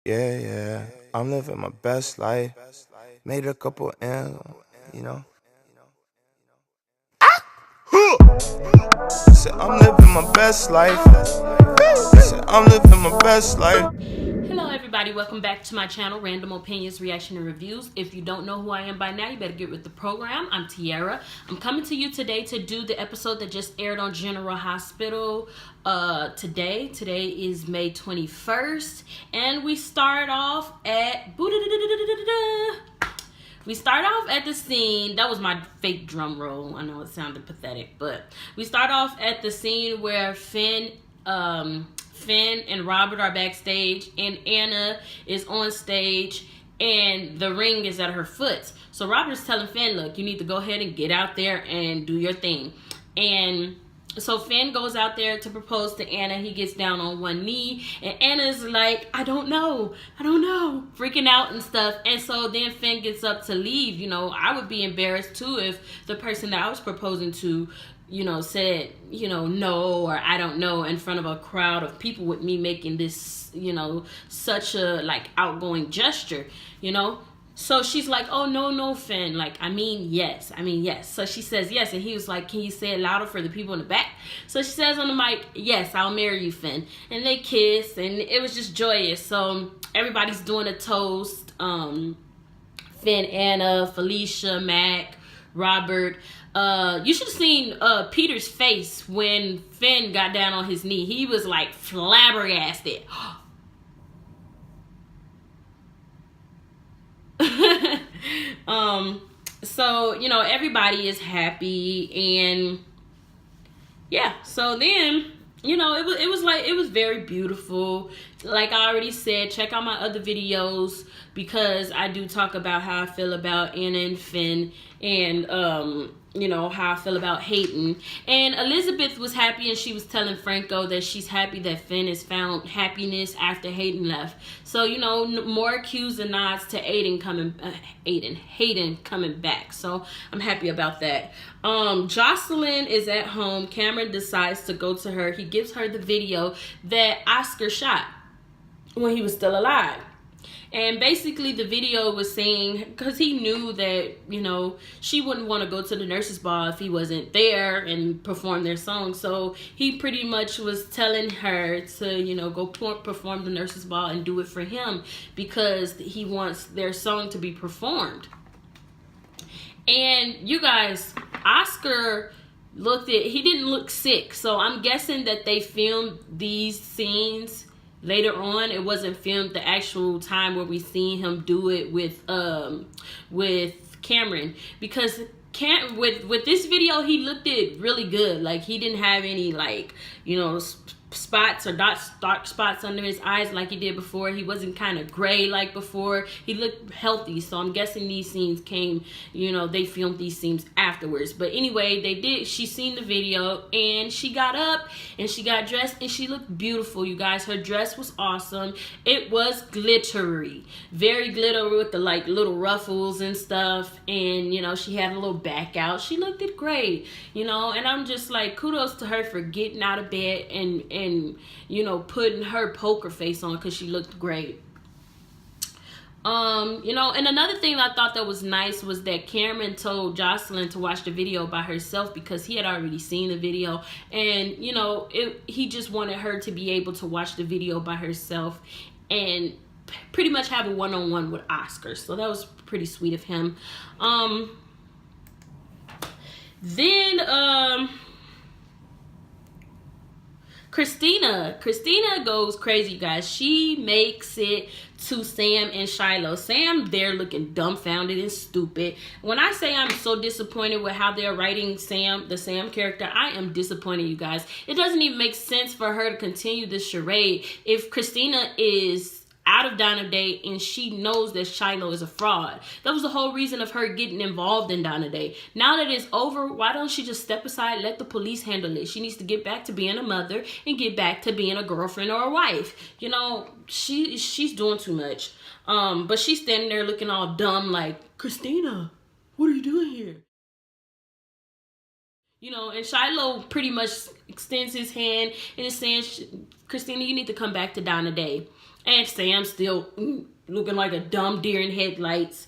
Yeah, yeah. I'm living my best life. Made a couple M's, you know. Said I'm living my best life. Said I'm living my best life. Hello everybody, welcome back to my channel, Random Opinions, Reaction and Reviews. If you don't know who I am by now, you better get with the program. I'm Tiara. I'm coming to you today to do the episode that just aired on General Hospital today is May 21st, and we start off at the scene. That was my fake drum roll. I know it sounded pathetic, but we start off at the scene where Finn and Robert are backstage, and Anna is on stage, and the ring is at her foot. So Robert's telling Finn, look, you need to go ahead and get out there and do your thing. And so Finn goes out there to propose to Anna. He gets down on one knee, and Anna's like, I don't know, freaking out and stuff. And so then Finn gets up to leave. You know, I would be embarrassed too if the person that I was proposing to, said, no, or I don't know, in front of a crowd of people, with me making this, such a like outgoing gesture, So she's like, oh, no, Finn. Like, I mean, yes. So she says yes. And he was like, can you say it louder for the people in the back? So she says on the mic, yes, I'll marry you, Finn. And they kiss, and it was just joyous. So everybody's doing a toast. Finn, Anna, Felicia, Mac, Robert. You should have seen Peter's face when Finn got down on his knee. He was like flabbergasted. So everybody is happy, and yeah, so then it was very beautiful. Like I already said, check out my other videos, because I do talk about how I feel about Anna and Finn, and how I feel about Hayden. And Elizabeth was happy, and she was telling Franco that she's happy that Finn has found happiness after Hayden left. So more cues and nods to Hayden coming back. So I'm happy about that. Jocelyn is at home. Cameron decides to go to her. He gives her the video that Oscar shot when he was still alive. And basically the video was saying, because he knew that, she wouldn't want to go to the nurses' ball if he wasn't there and perform their song. So he pretty much was telling her to, go perform the nurses' ball and do it for him, because he wants their song to be performed. And you guys, Oscar he didn't look sick. So I'm guessing that they filmed these scenes later on. It wasn't filmed the actual time where we seen him do it with Cameron, because with this video he looked it really good. Like he didn't have any spots or dark spots under his eyes like he did before. He wasn't kind of gray like before. He looked healthy. So I'm guessing these scenes came, they filmed these scenes afterwards. But anyway, they did. She seen the video, and she got up and she got dressed, and she looked beautiful, you guys. Her dress was awesome. It was glittery, very glittery, with the little ruffles and stuff. And she had a little back out. She looked it great, and I'm just like, kudos to her for getting out of bed and putting her poker face on, because she looked great. And another thing I thought that was nice was that Cameron told Jocelyn to watch the video by herself, because he had already seen the video, and he just wanted her to be able to watch the video by herself and pretty much have a one-on-one with Oscar. So that was pretty sweet of him. Then Christina goes crazy, you guys. She makes it to Sam and Shiloh. Sam there looking dumbfounded and stupid. When I say I'm so disappointed with how they're writing the Sam character, I am disappointed, you guys. It doesn't even make sense for her to continue this charade if Christina is out of Donna Day and she knows that Shiloh is a fraud. That was the whole reason of her getting involved in Donna Day. Now that it's over, why don't she just step aside, let the police handle it? She needs to get back to being a mother and get back to being a girlfriend or a wife. She's doing too much. But she's standing there looking all dumb like, Christina, what are you doing here? And Shiloh pretty much extends his hand and is saying, Christina, you need to come back to Donna Day. And Sam still looking like a dumb deer in headlights.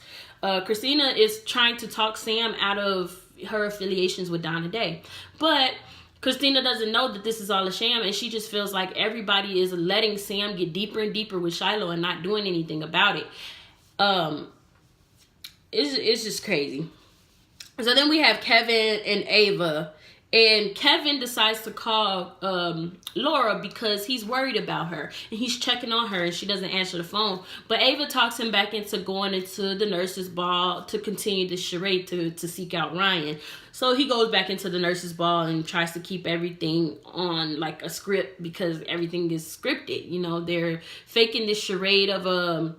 Christina is trying to talk Sam out of her affiliations with Donna Day. But Christina doesn't know that this is all a sham, and she just feels like everybody is letting Sam get deeper and deeper with Shiloh and not doing anything about it. It's just crazy. So then we have Kevin and Ava. And Kevin decides to call Laura because he's worried about her. And he's checking on her and she doesn't answer the phone. But Ava talks him back into going into the nurse's ball to continue the charade to seek out Ryan. So he goes back into the nurse's ball and tries to keep everything on like a script because everything is scripted. You know, they're faking this charade of a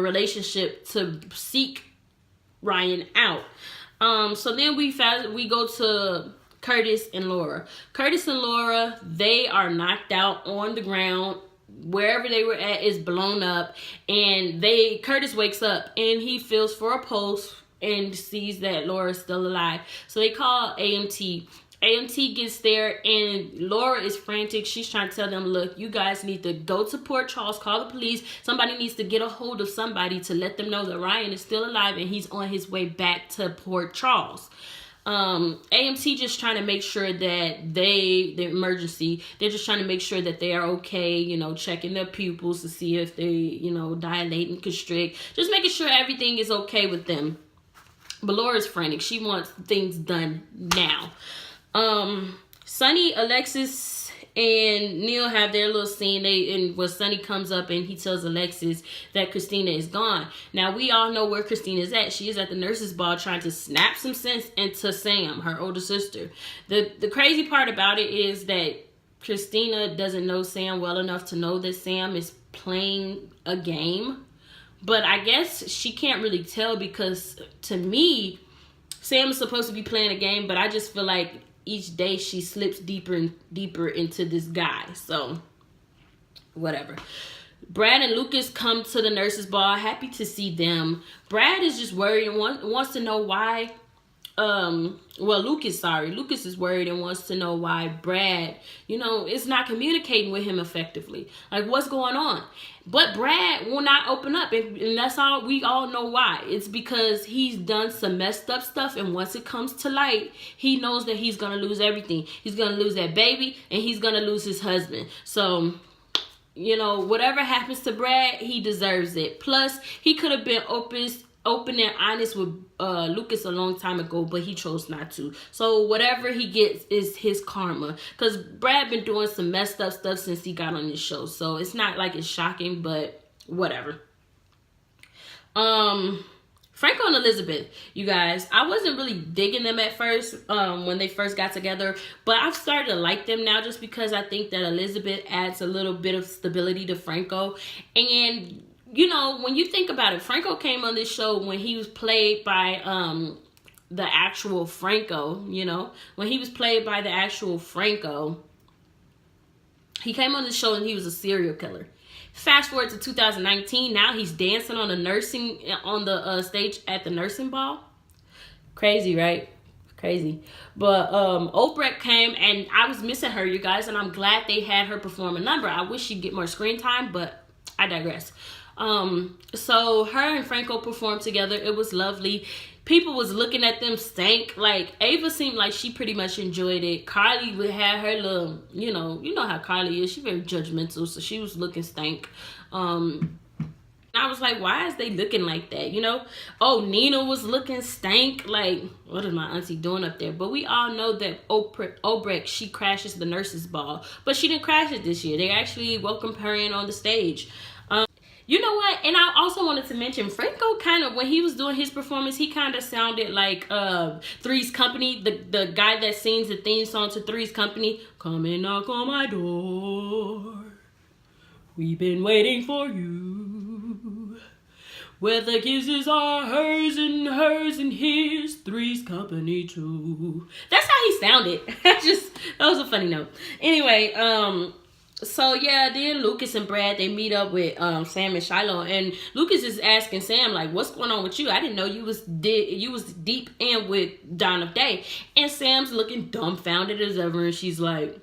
relationship to seek Ryan out. So then we go to Curtis and Laura. Curtis and Laura, they are knocked out on the ground. Wherever they were at is blown up. And Curtis wakes up and he feels for a pulse and sees that Laura's still alive. So they call AMT. AMT gets there and Laura is frantic. She's trying to tell them, look, you guys need to go to Port Charles, call the police. Somebody needs to get a hold of somebody to let them know that Ryan is still alive and he's on his way back to Port Charles. AMT just trying to make sure that the emergency, they're just trying to make sure that they are okay, you know, checking their pupils to see if they, you know, dilate and constrict, just making sure everything is okay with them. But Laura's frantic. She wants things done now. Sonny, Alexis, and Neil have their little scene. When Sonny comes up and he tells Alexis that Christina is gone. Now, we all know where Christina is at. She is at the nurse's ball trying to snap some sense into Sam, her older sister. The crazy part about it is that Christina doesn't know Sam well enough to know that Sam is playing a game. But I guess she can't really tell because, to me, Sam is supposed to be playing a game, but I just feel like each day she slips deeper and deeper into this guy. So, whatever. Brad and Lucas come to the nurse's ball. Happy to see them. Brad is just worried and wants to know why. Lucas is worried and wants to know why Brad, you know, is not communicating with him effectively. Like, what's going on? But Brad will not open up, and that's all. We all know why. It's because he's done some messed up stuff, and once it comes to light, he knows that he's gonna lose everything. He's gonna lose that baby, and he's gonna lose his husband. So, you know, whatever happens to Brad, he deserves it. Plus, he could have been open and honest with Lucas a long time ago, but he chose not to. So whatever he gets is his karma, because Brad been doing some messed up stuff since he got on this show, so it's not like it's shocking, but whatever. Franco and Elizabeth, you guys, I wasn't really digging them at first when they first got together, but I've started to like them now just because I think that Elizabeth adds a little bit of stability to Franco. And you know, when you think about it, Franco came on this show when he was played by the actual Franco, you know. When he was played by the actual Franco, he came on the show and he was a serial killer. Fast forward to 2019, now he's dancing on the stage at the nursing ball. Crazy, right? Crazy. But Obrecht came and I was missing her, you guys, and I'm glad they had her perform a number. I wish she'd get more screen time, but I digress. So her and Franco performed together. It was lovely. People was looking at them stank. Like, Ava seemed like she pretty much enjoyed it. Carly would have her little, you know how Carly is. She's very judgmental, so she was looking stank. I was like, why is they looking like that, you know? Oh, Nina was looking stank. Like, what is my auntie doing up there? But we all know that Obrecht, she crashes the nurse's ball. But she didn't crash it this year. They actually welcomed her in on the stage. You know what? And I also wanted to mention, Franco kind of, when he was doing his performance, he kind of sounded like Three's Company, the guy that sings the theme song to Three's Company. Come and knock on my door. We've been waiting for you. Where the kisses are hers and his, Three's Company too. That's how he sounded. That was a funny note. Anyway, so yeah, then Lucas and Brad, they meet up with Sam and Shiloh, and Lucas is asking Sam, like, what's going on with you? I didn't know you was deep in with Donna Day. And Sam's looking dumbfounded as ever, and she's like,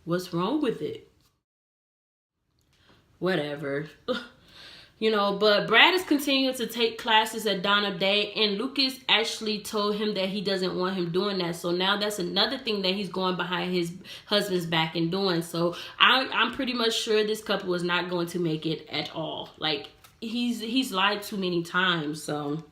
what's wrong with it? whatever. You know, but Brad is continuing to take classes at Dawn of Day, and Lucas actually told him that he doesn't want him doing that. So now that's another thing that he's going behind his husband's back and doing. So I'm pretty much sure this couple is not going to make it at all. Like, he's lied too many times. So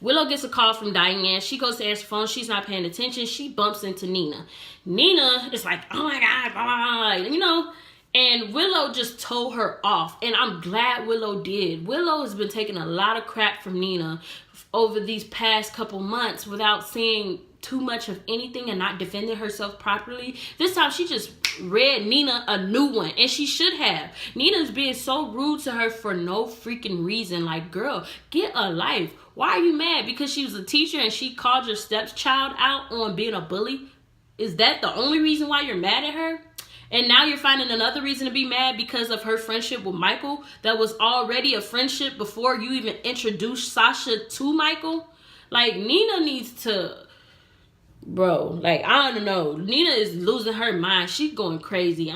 Willow gets a call from Diane. She goes to answer the phone. She's not paying attention. She bumps into Nina. Nina is like, oh my God, blah, blah, blah, you know. And Willow just told her off. And I'm glad Willow did. Willow has been taking a lot of crap from Nina over these past couple months without saying too much of anything and not defending herself properly. This time she just read Nina a new one. And she should have. Nina's being so rude to her for no freaking reason. Like, girl, get a life. Why are you mad? Because she was a teacher and she called your stepchild out on being a bully? Is that the only reason why you're mad at her? And now you're finding another reason to be mad because of her friendship with Michael that was already a friendship before you even introduced Sasha to Michael? Like, Nina needs to... Bro, like, I don't know. Nina is losing her mind. She's going crazy.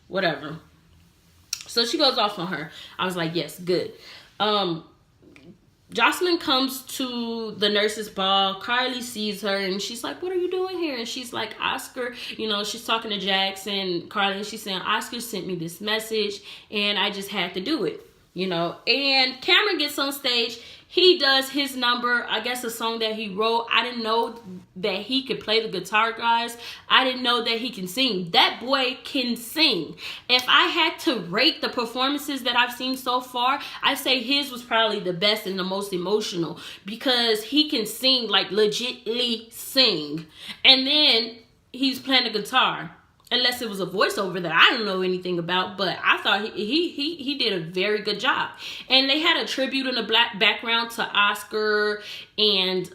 Whatever. So she goes off on her. I was like, yes, good. Jocelyn comes to the nurse's ball. Carly sees her and she's like, what are you doing here? And she's like, Oscar, you know, she's talking to Jackson, Carly, and she's saying, Oscar sent me this message and I just had to do it, you know. And Cameron gets on stage. He does his number, I guess a song that he wrote. I didn't know that he could play the guitar, guys. I didn't know that he can sing. That boy can sing. If I had to rate the performances that I've seen so far, I'd say his was probably the best and the most emotional because he can sing, like legitly sing. And then he's playing the guitar. Unless it was a voiceover that I don't know anything about, but I thought he did a very good job. And they had a tribute in the black background to Oscar and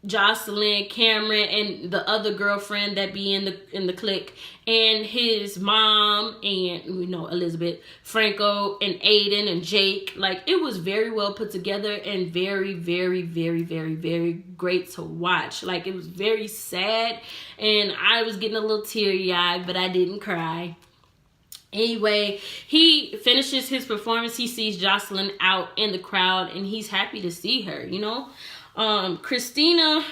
Jocelyn, Cameron, and the other girlfriend that be in the clique, and his mom, and you know, Elizabeth, Franco, and Aiden, and Jake. Like, it was very well put together and very, very, very, very, very great to watch. Like, it was very sad, and I was getting a little teary-eyed, but I didn't cry. Anyway, he finishes his performance. He sees Jocelyn out in the crowd, and he's happy to see her, you know. Christina,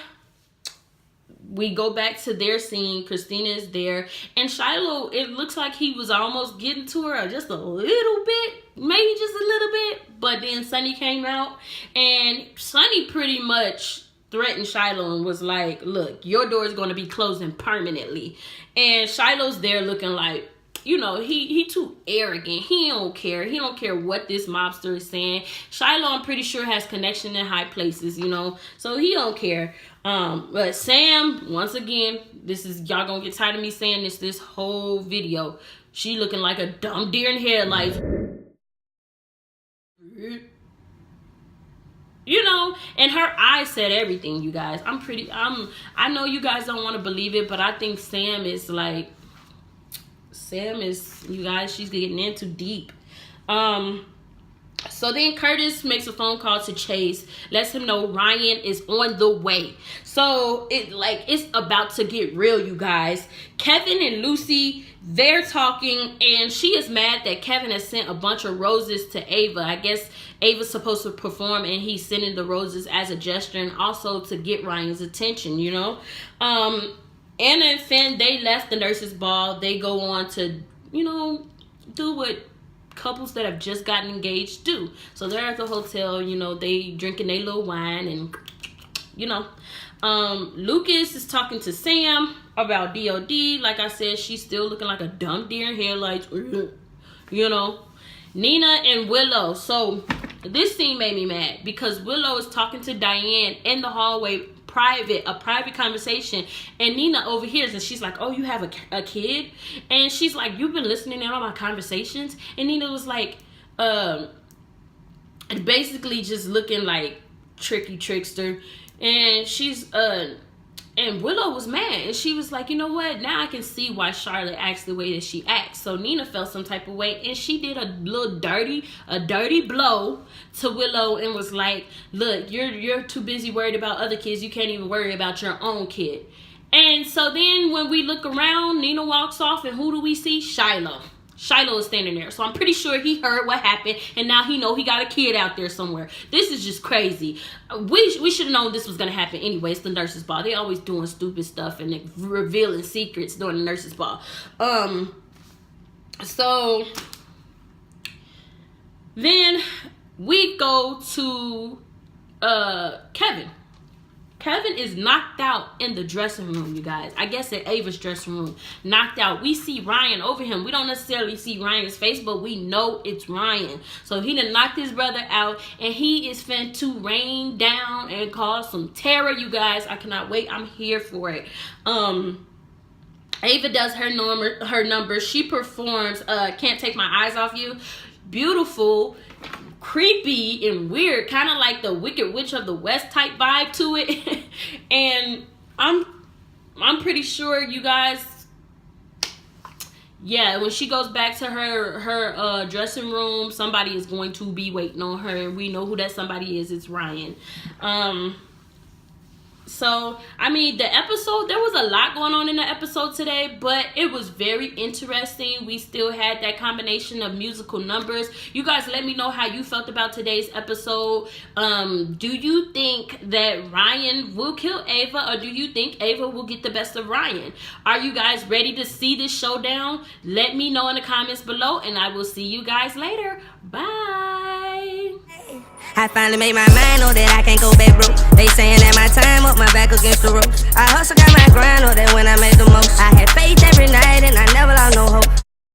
we go back to their scene. Christina is there, and Shiloh, it looks like he was almost getting to her just a little bit, maybe just a little bit, but then Sonny came out, and Sonny pretty much threatened Shiloh and was like, look, your door is going to be closing permanently. And Shiloh's there looking like, you know, he too arrogant. He don't care. He don't care what this mobster is saying. Shiloh, I'm pretty sure, has connection in high places, you know, so he don't care. But Sam, once again, this is, y'all gonna get tired of me saying this whole video. She looking like a dumb deer in headlights. You know, and her eyes said everything, you guys. I know you guys don't want to believe it, but I think Sam is like, you guys, she's getting in too deep. So then Curtis makes a phone call to Chase, lets him know Ryan is on the way. So it's about to get real, you guys. Kevin and Lucy, they're talking, and she is mad that Kevin has sent a bunch of roses to Ava. I guess Ava's supposed to perform, and he's sending the roses as a gesture and also to get Ryan's attention, you know. Anna and Finn, they left the nurse's ball. They go on to, you know, do what couples that have just gotten engaged do. So they're at the hotel, you know, they drinking their little wine and, you know. Lucas is talking to Sam about DOD. Like I said, she's still looking like a dumb deer in headlights, you know. Nina and Willow. So this scene made me mad because Willow is talking to Diane in the hallway, a private conversation, and Nina overhears, and she's like, oh, you have a kid? And she's like, you've been listening to all my conversations? And Nina was like, basically just looking like trickster, and she's and Willow was mad, and she was like, you know what, now I can see why Charlotte acts the way that she acts. So Nina felt some type of way, and she did a little dirty blow to Willow and was like, look, you're too busy worried about other kids, you can't even worry about your own kid. And so then when we look around, Nina walks off, and who do we see? Shiloh. Shiloh is standing there. So I'm pretty sure he heard what happened, and now he know he got a kid out there somewhere. This is just crazy. We should have known this was going to happen anyway. It's the nurses' ball. They always doing stupid stuff and they revealing secrets during the nurses' ball. So then we go to Kevin. Kevin is knocked out in the dressing room, you guys. I guess at Ava's dressing room. Knocked out. We see Ryan over him. We don't necessarily see Ryan's face, but we know it's Ryan. So he done knocked his brother out, and he is fin to rain down and cause some terror, you guys. I cannot wait. I'm here for it. Ava does her number. She performs Can't Take My Eyes Off You. Beautiful, creepy, and weird, kind of like the Wicked Witch of the West type vibe to it. And I'm pretty sure, you guys, yeah, when she goes back to her dressing room, somebody is going to be waiting on her, and we know who that somebody is. It's Ryan. So, I mean, the episode, there was a lot going on in the episode today, but it was very interesting. We still had that combination of musical numbers. You guys, let me know how you felt about today's episode. Do you think that Ryan will kill Ava, or do you think Ava will get the best of Ryan? Are you guys ready to see this showdown? Let me know in the comments below, and I will see you guys later. Bye. I finally made my mind, know that I can't go back, bro. They saying that my time up, my back against the rope. I hustle, got my grind, know that when I made the most. I had faith every night and I never lost no hope.